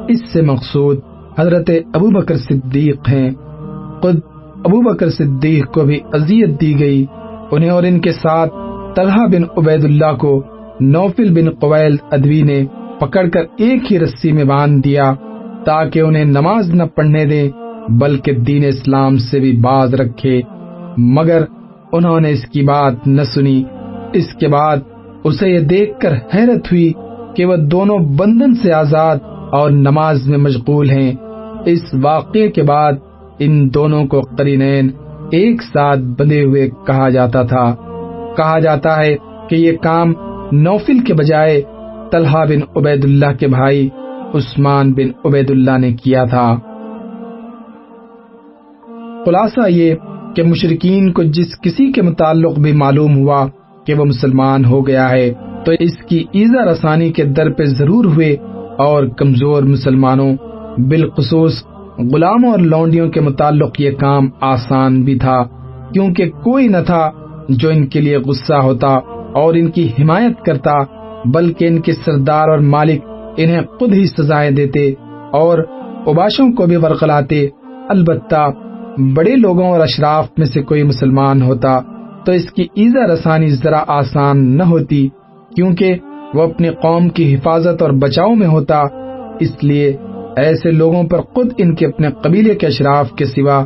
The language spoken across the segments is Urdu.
اس سے مقصود حضرت ابو بکر صدیق ہیں۔ خود ابو بکر صدیق کو بھی اذیت دی گئی، انہیں اور ان کے ساتھ طلحہ بن عبید اللہ کو نوفل بن قویل ادوی نے پکڑ کر ایک ہی رسی میں باندھ دیا تاکہ انہیں نماز نہ پڑھنے دیں بلکہ دین اسلام سے بھی باز رکھے، مگر انہوں نے اس کی بات نہ سنی۔ اس کے بعد اسے یہ دیکھ کر حیرت ہوئی کہ وہ دونوں بندھن سے آزاد اور نماز میں مشغول ہیں۔ اس واقعے کے بعد ان دونوں کو قرینین ایک ساتھ بندھے ہوئے کہا جاتا تھا۔ کہا جاتا ہے کہ یہ کام نوفل کے بجائے طلحہ بن عبید اللہ کے بھائی عثمان بن عبید اللہ نے کیا تھا۔ خلاصہ یہ کہ مشرکین کو جس کسی کے متعلق بھی معلوم ہوا کہ وہ مسلمان ہو گیا ہے تو اس کی ایذا رسانی کے در پہ ضرور ہوئے، اور کمزور مسلمانوں بالخصوص غلاموں اور لونڈیوں کے متعلق یہ کام آسان بھی تھا، کیونکہ کوئی نہ تھا جو ان کے لیے غصہ ہوتا اور ان کی حمایت کرتا، بلکہ ان کے سردار اور مالک انہیں خود ہی سزائیں دیتے اور اوباشوں کو بھی ورغلاتے۔ البتہ بڑے لوگوں اور اشراف میں سے کوئی مسلمان ہوتا تو اس کی ایذا رسانی ذرا آسان نہ ہوتی، کیونکہ وہ اپنی قوم کی حفاظت اور بچاؤ میں ہوتا۔ اس لیے ایسے لوگوں پر خود ان کے اپنے قبیلے کے اشراف کے سوا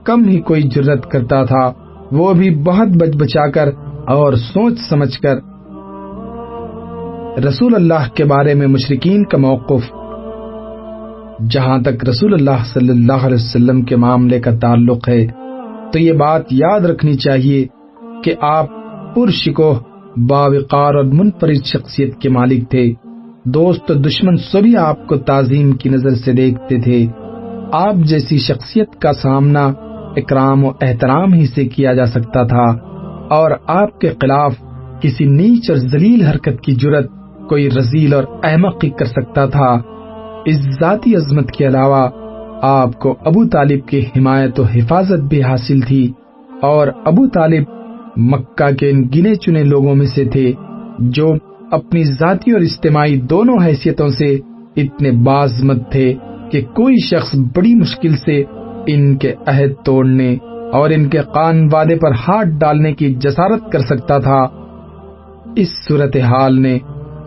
کم ہی کوئی جرت کرتا تھا، وہ بھی بہت بچ بچا کر اور سوچ سمجھ کر۔ رسول اللہ کے بارے میں مشرکین کا موقف۔ جہاں تک رسول اللہ صلی اللہ علیہ وسلم کے معاملے کا تعلق ہے تو یہ بات یاد رکھنی چاہیے کہ آپ پرشکوہ، باوقار اور منفرد شخصیت کے مالک تھے۔ دوست و دشمن سبھی آپ کو تعظیم کی نظر سے دیکھتے تھے۔ آپ جیسی شخصیت کا سامنا اکرام و احترام ہی سے کیا جا سکتا تھا، اور آپ کے خلاف کسی نیچ اور ذلیل حرکت کی جرت کوئی رذیل اور احمق ہی کر سکتا تھا۔ اس ذاتی عظمت کے علاوہ آپ کو ابو طالب کی حمایت و حفاظت بھی حاصل تھی، اور ابو طالب مکہ کے ان گنے چنے لوگوں میں سے تھے جو اپنی ذاتی اور اجتماعی دونوں حیثیتوں سے اتنے باعظمت تھے کہ کوئی شخص بڑی مشکل سے ان کے عہد توڑنے اور ان کے قان وعدے پر ہاتھ ڈالنے کی جسارت کر سکتا تھا۔ اس صورتحال نے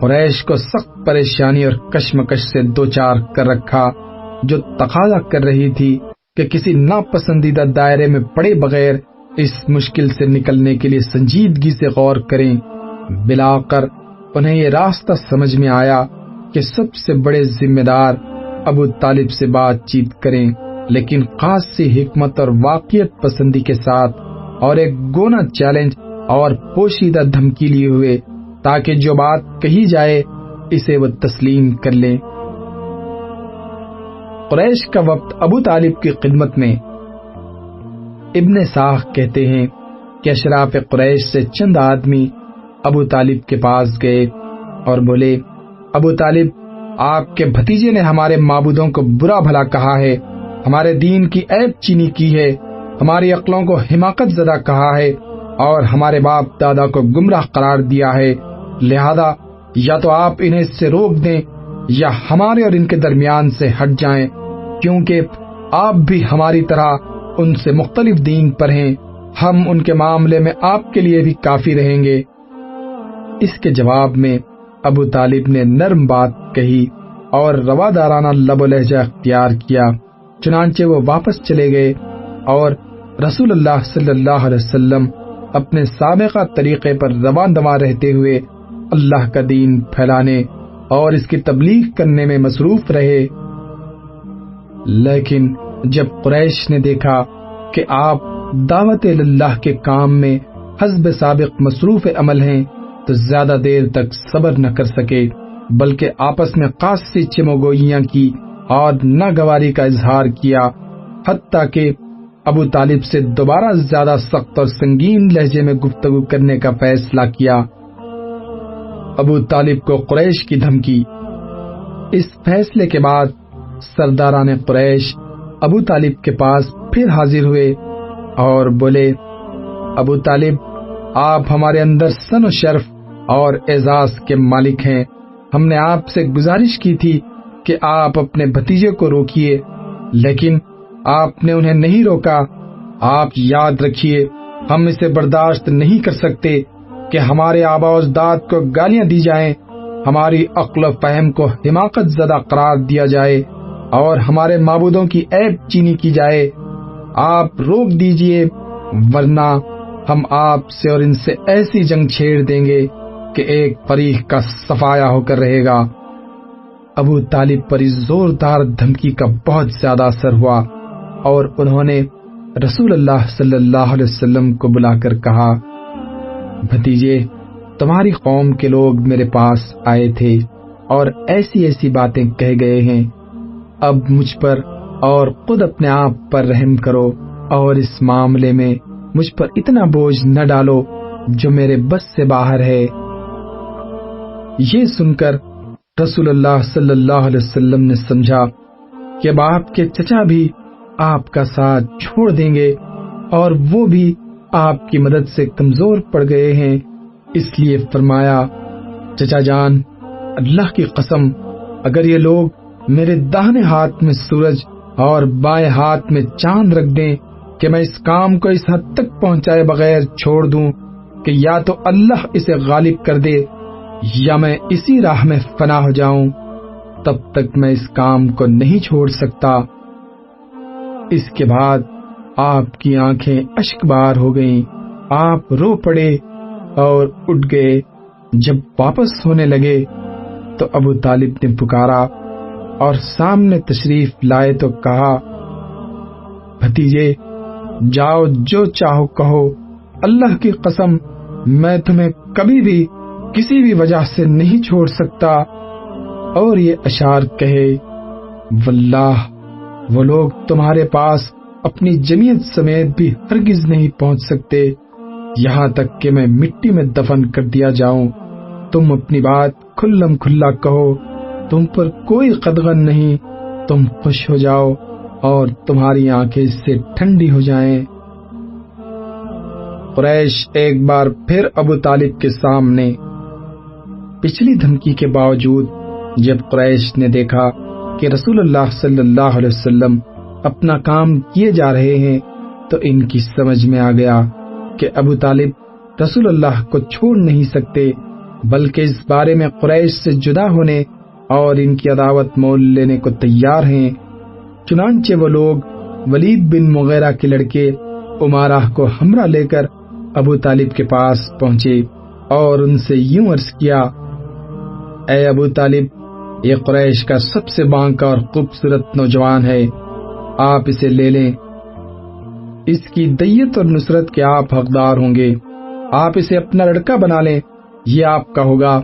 قریش کو سخت پریشانی اور کشمکش سے دوچار کر رکھا، جو تقاضا کر رہی تھی کہ کسی ناپسندیدہ دائرے میں پڑے بغیر اس مشکل سے نکلنے کے لیے سنجیدگی سے غور کریں۔ بلاخر انہیں یہ راستہ سمجھ میں آیا کہ سب سے بڑے ذمہ دار ابو طالب سے بات چیت کریں، لیکن خاص سی حکمت اور واقعیت پسندی کے ساتھ، اور ایک گونا چیلنج اور پوشیدہ دھمکی لیے ہوئے، تاکہ جو بات کہی جائے اسے وہ تسلیم کر لیں۔ قریش کا وفد ابو طالب کی خدمت میں۔ ابن ساخ کہتے ہیں کہ اشراف قریش سے چند آدمی ابو طالب کے پاس گئے اور بولے، ابو طالب، آپ کے بھتیجے نے ہمارے معبودوں کو برا بھلا کہا ہے، ہمارے دین کی عیب چینی کی ہے، ہماری عقلوں کو حماقت زدہ کہا ہے اور ہمارے باپ دادا کو گمراہ قرار دیا ہے، لہذا یا تو آپ انہیں اس سے روک دیں یا ہمارے اور ان کے درمیان سے ہٹ جائیں، کیونکہ آپ بھی ہماری طرح ان سے مختلف دین پر ہیں، ہم ان کے معاملے میں آپ کے لیے بھی کافی رہیں گے۔ اس کے جواب میں ابو طالب نے نرم بات کہی اور روادارانہ لب و لہجہ اختیار کیا، چنانچہ وہ واپس چلے گئے، اور رسول اللہ صلی اللہ علیہ وسلم اپنے سابقہ طریقے پر رواں دواں رہتے ہوئے اللہ کا دین پھیلانے اور اس کی تبلیغ کرنے میں مصروف رہے۔ لیکن جب قریش نے دیکھا کہ آپ دعوت اللہ کے کام میں حسب سابق مصروف عمل ہیں تو زیادہ دیر تک صبر نہ کر سکے، بلکہ آپس میں خاصی چموگوئیاں کی اور ناگواری کا اظہار کیا، حتیٰ کہ ابو طالب سے دوبارہ زیادہ سخت اور سنگین لہجے میں گفتگو کرنے کا فیصلہ کیا۔ ابو طالب کو قریش کی دھمکی۔ اس فیصلے کے بعد سرداران قریش ابو طالب کے پاس پھر حاضر ہوئے اور بولے، ابو طالب، آپ ہمارے اندر سن و شرف اور اعزاز کے مالک ہیں، ہم نے آپ سے گزارش کی تھی کہ آپ اپنے بھتیجے کو روکیے، لیکن آپ نے انہیں نہیں روکا۔ آپ یاد رکھیے، ہم اسے برداشت نہیں کر سکتے کہ ہمارے آباء و اجداد کو گالیاں دی جائیں، ہماری عقل و فہم کو حماقت زدہ قرار دیا جائے اور ہمارے معبودوں کی عیب چینی کی جائے۔ آپ روک دیجئے، ورنہ ہم آپ سے اور ان سے ایسی جنگ چھیڑ دیں گے کہ ایک فریق کا صفایا ہو کر رہے گا۔ ابو طالب پر اس زوردار دھمکی کا بہت زیادہ اثر ہوا اور انہوں نے رسول اللہ صلی اللہ علیہ وسلم کو بلا کر کہا، بھتیجے، تمہاری قوم کے لوگ میرے پاس آئے تھے اور ایسی ایسی باتیں کہہ گئے ہیں، اب مجھ پر اور خود اپنے آپ پر رحم کرو اور اس معاملے میں مجھ پر اتنا بوجھ نہ ڈالو جو میرے بس سے باہر ہے۔ یہ سن کر رسول اللہ صلی اللہ علیہ وسلم نے سمجھا کہ اب آپ کے چچا بھی آپ کا ساتھ چھوڑ دیں گے اور وہ بھی آپ کی مدد سے کمزور پڑ گئے ہیں، اس لیے فرمایا، چچا جان، اللہ کی قسم، اگر یہ لوگ میرے داہنے ہاتھ میں سورج اور بائیں ہاتھ میں چاند رکھ دیں کہ میں اس کام کو اس حد تک پہنچائے بغیر چھوڑ دوں کہ یا تو اللہ اسے غالب کر دے یا میں اسی راہ میں فنا ہو جاؤں، تب تک میں اس کام کو نہیں چھوڑ سکتا۔ اس کے بعد آپ کی آنکھیں اشک بار ہو گئیں، آپ رو پڑے اور اٹھ گئے۔ جب واپس ہونے لگے تو ابو طالب نے پکارا اور سامنے تشریف لائے تو کہا، بھتیجے، جاؤ جو چاہو کہو، اللہ کی قسم میں تمہیں کبھی بھی کسی بھی وجہ سے نہیں چھوڑ سکتا۔ اور یہ اشعار کہے، واللہ وہ لوگ تمہارے پاس اپنی جمیعت سمیت بھی ہرگز نہیں پہنچ سکتے، یہاں تک کہ میں مٹی میں دفن کر دیا جاؤں۔ تم اپنی بات کھلم کھلا کہو، تم پر کوئی قدغن نہیں، تم خوش ہو جاؤ اور تمہاری آنکھیں اس سے ٹھنڈی ہو جائیں۔ قریش ایک بار پھر ابو طالب کے سامنے۔ پچھلی دھمکی کے باوجود جب قریش نے دیکھا کہ رسول اللہ صلی اللہ علیہ وسلم اپنا کام کیے جا رہے ہیں تو ان کی سمجھ میں آ گیا کہ ابو طالب رسول اللہ کو چھوڑ نہیں سکتے، بلکہ اس بارے میں قریش سے جدا ہونے اور ان کی عداوت مول لینے کو تیار ہیں۔ چنانچہ وہ لوگ ولید بن مغیرہ کے لڑکے عمارہ کو ہمراہ لے کر ابو طالب کے پاس پہنچے اور ان سے یوں عرض کیا، اے ابو طالب، یہ قریش کا سب سے بانکا اور خوبصورت نوجوان ہے، آپ اسے لے لیں، اس کی دیت اور نصرت کے آپ حقدار ہوں گے، آپ اسے اپنا لڑکا بنا لیں، یہ آپ کا ہوگا،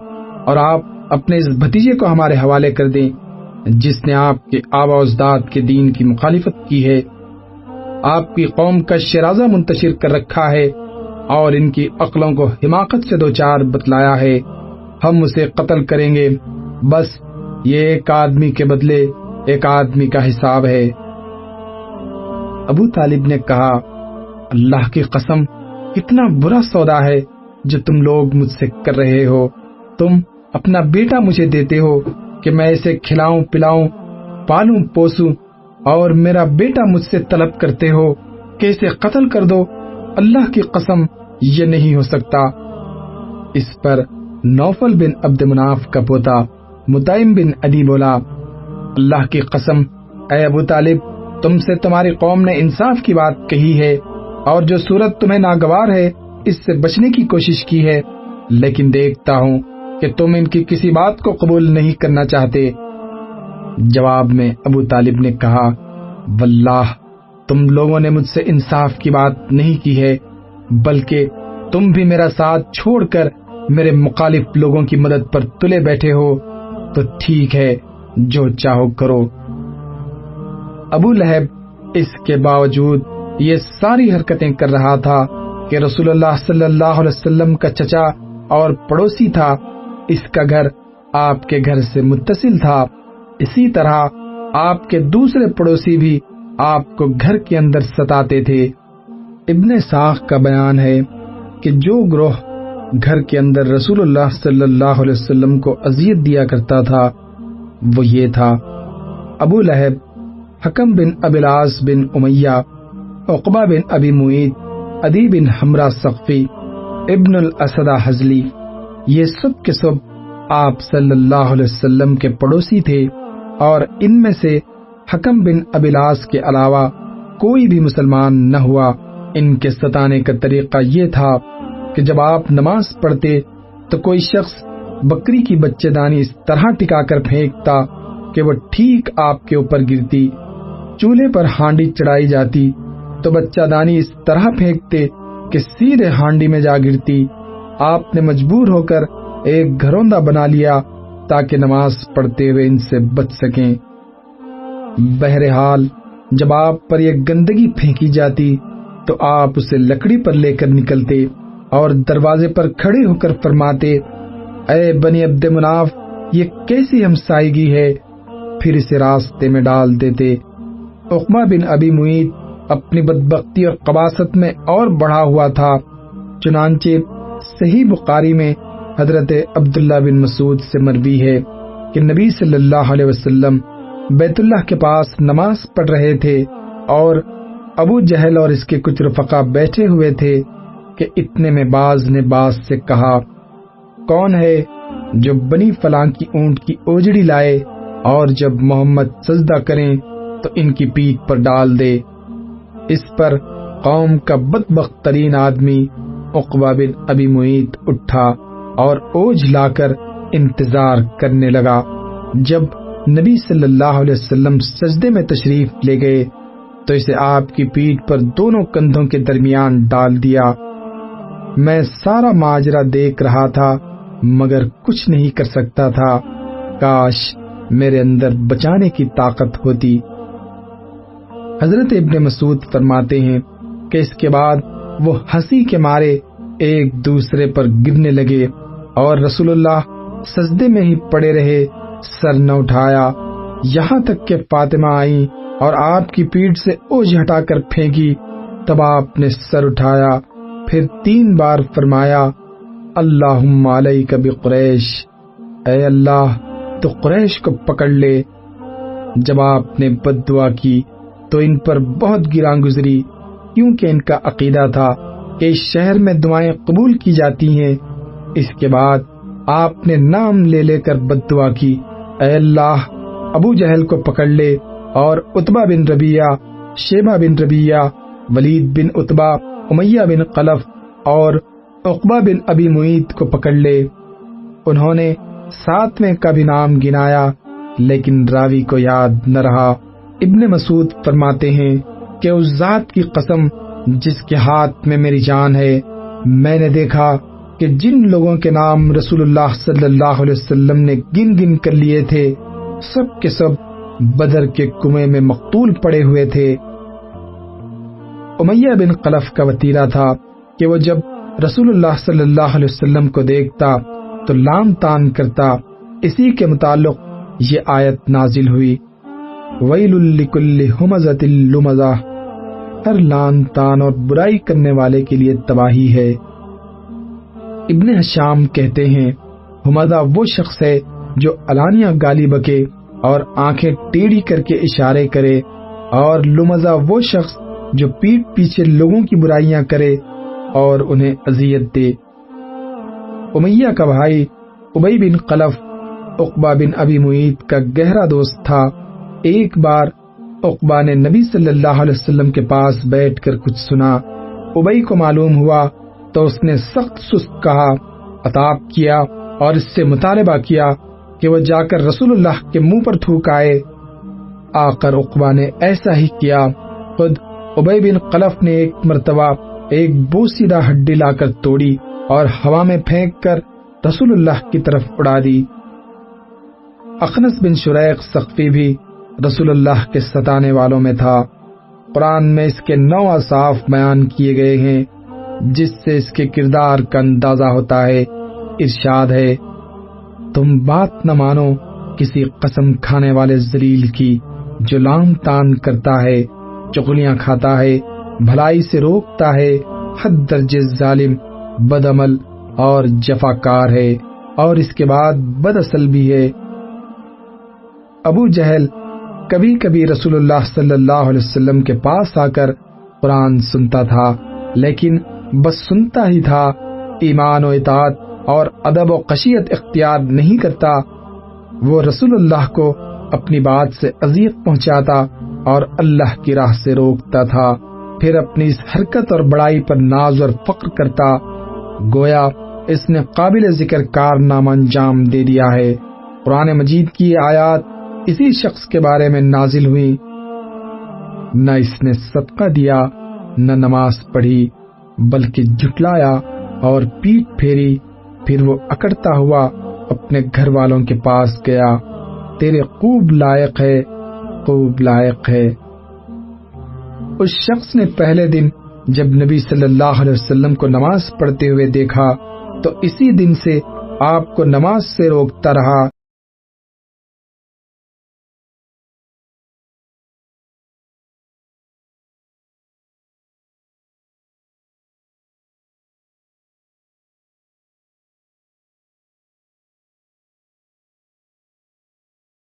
اور آپ اپنے اس بھتیجے کو ہمارے حوالے کر دیں جس نے آپ کے آباء و اجداد کے دین کی مخالفت کی ہے، آپ کی قوم کا شیرازہ منتشر کر رکھا ہے اور ان کی عقلوں کو حماقت سے دوچار بتلایا ہے، ہم اسے قتل کریں گے، بس یہ ایک آدمی کے بدلے ایک آدمی کا حساب ہے۔ ابو طالب نے کہا، اللہ کی قسم، کتنا برا سودا ہے جو تم لوگ مجھ سے کر رہے ہو، تم اپنا بیٹا مجھے دیتے ہو کہ میں اسے کھلاؤں پلاؤں پالوں پوسوں، اور میرا بیٹا مجھ سے طلب کرتے ہو کہ اسے قتل کر دو، اللہ کی قسم یہ نہیں ہو سکتا۔ اس پر نوفل بن عبد مناف کا پوتا مطعم بن عدی بولا، اللہ کی قسم اے ابو طالب، تم سے تمہاری قوم نے انصاف کی بات کہی ہے اور جو صورت تمہیں ناگوار ہے اس سے بچنے کی کوشش کی ہے، لیکن دیکھتا ہوں کہ تم ان کی کسی بات کو قبول نہیں کرنا چاہتے۔ جواب میں ابو طالب نے کہا، واللہ تم لوگوں نے مجھ سے انصاف کی بات نہیں کی ہے، بلکہ تم بھی میرا ساتھ چھوڑ کر میرے مخالف لوگوں کی مدد پر تلے بیٹھے ہو، تو ٹھیک ہے، جو چاہو کرو۔ ابو لہب اس کے باوجود یہ ساری حرکتیں کر رہا تھا کہ رسول اللہ صلی اللہ علیہ وسلم کا چچا اور پڑوسی تھا، اس کا گھر آپ کے گھر سے متصل تھا، اسی طرح آپ کے دوسرے پڑوسی بھی آپ کو گھر کے اندر ستاتے تھے۔ ابن ساخ کا بیان ہے کہ جو گروہ گھر کے اندر رسول اللہ صلی اللہ علیہ وسلم کو اذیت دیا کرتا تھا وہ یہ تھا: ابو لہب، حکم بن ابی العاص بن امیہ، عقبہ بن ابی معیط، عدی بن حمرہ ثقفی، ابن الاسد حزلی، یہ سب کے سب آپ صلی اللہ علیہ وسلم کے پڑوسی تھے، اور ان میں سے حکم بن ابی العاص کے علاوہ کوئی بھی مسلمان نہ ہوا۔ ان کے ستانے کا طریقہ یہ تھا کہ جب آپ نماز پڑھتے تو کوئی شخص بکری کی بچے دانی اس طرح ٹکا کر پھینکتا کہ وہ ٹھیک آپ کے اوپر گرتی۔ چولہے پر ہانڈی چڑھائی جاتی تو بچہ دانی اس طرح پھینکتے کہ سیدھے ہانڈی میں جا گرتی۔ آپ نے مجبور ہو کر ایک گھروندہ بنا لیا تاکہ نماز پڑھتے ہوئے ان سے بچ سکیں۔ بہرحال جب آپ پر یہ گندگی پھینکی جاتی تو آپ اسے لکڑی پر لے کر نکلتے اور دروازے پر کھڑے ہو کر فرماتے: اے بنی عبد مناف، یہ کیسی ہمسائیگی ہے؟ پھر اسے راستے میں ڈال دیتے۔ عقبہ بن ابی معیط اپنی بدبختی اور قباست میں اور بڑھا ہوا تھا، چنانچہ صحیح بخاری میں حضرت عبداللہ بن مسعود سے مروی ہے کہ نبی صلی اللہ علیہ وسلم بیت اللہ کے پاس نماز پڑھ رہے تھے اور ابو جہل اور اس کے کچھ رفقا بیٹھے ہوئے تھے کہ اتنے میں باز نے باز سے کہا: کون ہے جو بنی فلاں کی اونٹ کی اوجڑی لائے اور جب محمد سجدہ کریں تو ان کی پیٹھ پر ڈال دے؟ اس پر قوم کا بدبخت ترین آدمی عقبہ بن ابی معیط اٹھا اور اوج لا کر انتظار کرنے لگا۔ جب نبی صلی اللہ علیہ وسلم سجدے میں تشریف لے گئے تو اسے آپ کی پیٹھ پر دونوں کندھوں کے درمیان ڈال دیا۔ میں سارا ماجرا دیکھ رہا تھا مگر کچھ نہیں کر سکتا تھا، کاش میرے اندر بچانے کی طاقت ہوتی۔ حضرت ابن مسعود فرماتے ہیں کہ اس کے بعد وہ ہنسی کے مارے ایک دوسرے پر گرنے لگے اور رسول اللہ سجدے میں ہی پڑے رہے، سر نہ اٹھایا، یہاں تک کہ فاطمہ آئیں اور آپ کی پیٹھ سے اوجھ ہٹا کر پھینکی۔ تب آپ نے سر اٹھایا، پھر 3 بار فرمایا: اللہم علیک بقریش، اے اللہ تو قریش کو پکڑ لے۔ جب آپ نے بد دعا کی تو ان پر بہت گراں گزری، کیونکہ ان کا عقیدہ تھا کہ اس شہر میں دعائیں قبول کی جاتی ہیں۔ اس کے بعد آپ نے نام لے لے کر بد دعا کی: اے اللہ ابو جہل کو پکڑ لے اور عتبہ بن ربیعہ، شیبہ بن ربیعہ، ولید بن عتبہ، امیہ بن خلف اور عقبہ بن ابی معیط کو پکڑ لے۔ انہوں نے 7ویں کا بھی نام گنایا لیکن راوی کو یاد نہ رہا۔ ابن مسعود فرماتے ہیں کہ اس ذات کی قسم جس کے ہاتھ میں میری جان ہے، میں نے دیکھا کہ جن لوگوں کے نام رسول اللہ صلی اللہ علیہ وسلم نے گن گن کر لیے تھے، سب کے سب بدر کے کنویں میں مقتول پڑے ہوئے تھے۔ امیہ بن خلف کا وتیرہ تھا کہ وہ جب رسول اللہ صلی اللہ علیہ وسلم کو دیکھتا تو لام تان کرتا۔ اسی کے متعلق یہ آیت نازل ہوئی: ویل لکل ہمزۃ لمزہ، ہر لان تان اور برائی کرنے والے کے لیے تباہی ہے۔ ابن ہشام کہتے ہیں ہمزہ وہ شخص ہے جو علانیہ گالی بکے اور آنکھیں ٹیڑھی کر کے اشارے کرے، اور لمزہ وہ شخص جو پیٹھ پیچھے لوگوں کی برائیاں کرے اور انہیں اذیت دے۔ امیہ کا بھائی ابی بن خلف عقبہ بن ابی معیط کا گہرا دوست تھا۔ ایک بار عقبہ نے نبی صلی اللہ علیہ وسلم کے پاس بیٹھ کر کچھ سنا۔ ابی کو معلوم ہوا تو اس نے سخت سست کہا، عتاب کیا اور اس سے مطالبہ کیا کہ وہ جا کر رسول اللہ کے منہ پر تھوک آئے۔ آخر عقبہ نے ایسا ہی کیا۔ خود ابی بن خلف نے ایک مرتبہ ایک بوسیدہ ہڈی لا کر توڑی اور ہوا میں پھینک کر رسول اللہ کی طرف اڑا دی۔ اخنس بن شریق ثقفی بھی رسول اللہ کے ستانے والوں میں تھا۔ قرآن میں اس کے 9 اوصاف بیان کیے گئے ہیں جس سے اس کے کردار کا اندازہ ہوتا ہے۔ ارشاد ہے: تم بات نہ مانو کسی قسم کھانے والے ذلیل کی جو لام تان کرتا ہے، چغلیاں کھاتا ہے، بھلائی سے روکتا ہے، حد درجے ظالم، بد عمل اور جفاکار ہے، اور اس کے بعد بد اصل بھی ہے۔ ابو جہل کبھی کبھی رسول اللہ صلی اللہ علیہ وسلم کے پاس آ کر قرآن سنتا تھا، لیکن بس سنتا ہی تھا، ایمان و اطاعت اور ادب و خشیت اختیار نہیں کرتا۔ وہ رسول اللہ کو اپنی بات سے اذیت پہنچاتا اور اللہ کی راہ سے روکتا تھا، پھر اپنی اس حرکت اور بڑائی پر ناز اور فخر کرتا، گویا اس نے قابل ذکر کارنامہ انجام دے دیا ہے۔ قرآن مجید کی یہ آیات اسی شخص کے بارے میں نازل ہوئی۔ نہ اس نے صدقہ دیا، نہ نماز پڑھی، بلکہ جھٹلایا اور پیٹ پھیری، پھر وہ اکڑتا ہوا اپنے گھر والوں کے پاس گیا، تیرے خوب لائق ہے، خوب لائق ہے۔ اس شخص نے پہلے دن جب نبی صلی اللہ علیہ وسلم کو نماز پڑھتے ہوئے دیکھا تو اسی دن سے آپ کو نماز سے روکتا رہا۔